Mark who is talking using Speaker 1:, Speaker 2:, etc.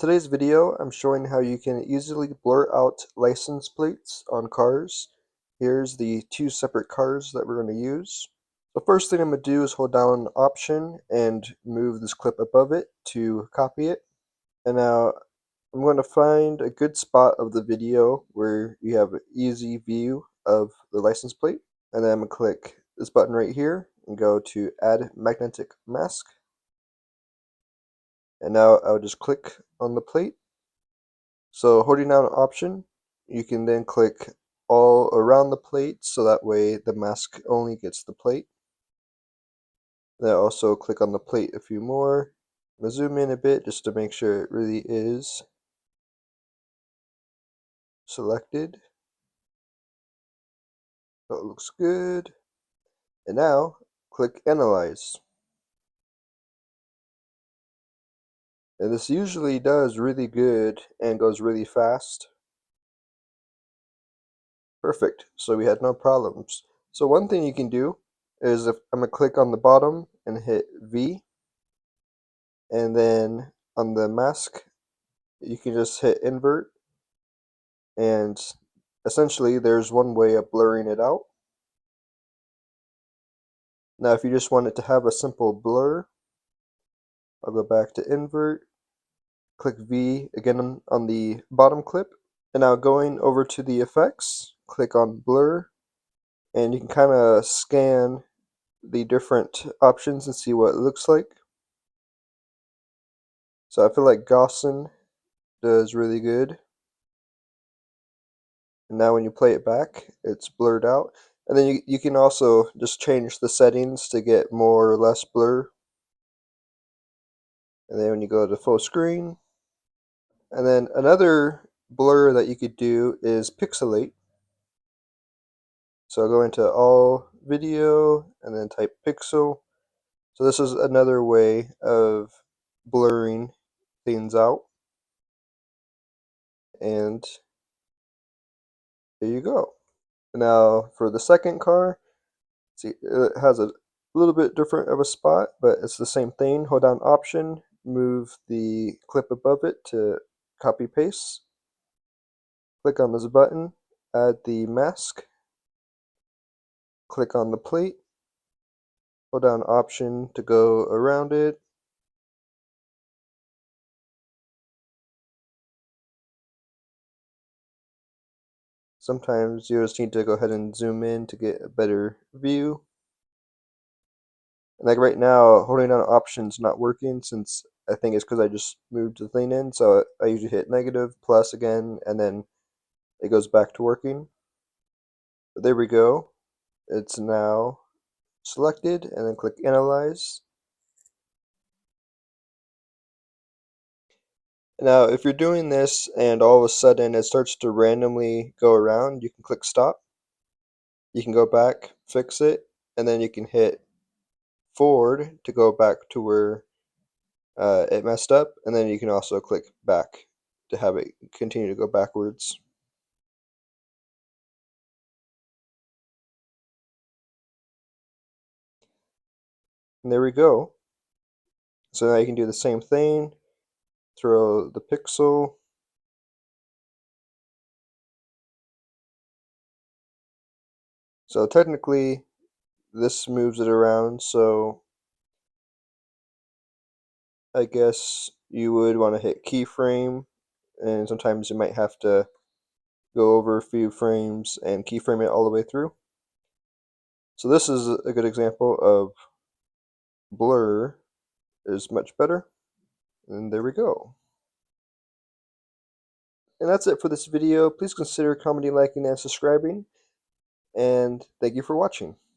Speaker 1: Today's video, I'm showing how you can easily blur out license plates on cars. Here's the two separate cars that we're going to use. The first thing I'm going to do is hold down Option and move this clip above it to copy it. And now I'm going to find a good spot of the video where you have an easy view of the license plate. And then I'm going to click this button right here and go to Add Magnetic Mask. And now I'll just click on the plate. So holding down Option, you can then click all around the plate so that way the mask only gets the plate. Then also click on the plate a few more. I'm going to zoom in a bit just to make sure it really is selected. So it looks good. And now click Analyze. And this usually does really good and goes really fast. Perfect. So we had no problems. So one thing you can do is if I'm going to click on the bottom and hit V, and then on the mask you can just hit invert, and essentially there's one way of blurring it out. Now if you just want it to have a simple blur, I'll go back to invert, click V again on the bottom clip, and now going over to the effects, click on blur, and you can kind of scan the different options and see what it looks like. So I feel like Gaussian does really good. And now when you play it back, it's blurred out. And then you can also just change the settings to get more or less blur. And then when you go to full screen, and then another blur that you could do is pixelate. So go into all video and then type pixel. So this is another way of blurring things out. And there you go. Now for the second car, see, it has a little bit different of a spot, but it's the same thing. Hold down Option, move the clip above it to copy paste. Click on this button, add the mask, click on the plate, hold down Option to go around it. Sometimes you just need to go ahead and zoom in to get a better view. And like right now, holding down Option's not working since I think it's because I just moved the thing in. So I usually hit negative, plus again, and then it goes back to working. But there we go. It's now selected, and then click Analyze. Now, if you're doing this and all of a sudden it starts to randomly go around, you can click Stop. You can go back, fix it, and then you can hit forward to go back to where it messed up, and then you can also click back to have it continue to go backwards. And there we go. So now you can do the same thing, throw the pixel, so technically this moves it around, so I guess you would want to hit keyframe, and sometimes you might have to go over a few frames and keyframe it all the way through. So this is a good example of blur is much better, and there we go. And that's it for this video. Please consider commenting, liking, and subscribing, and thank you for watching.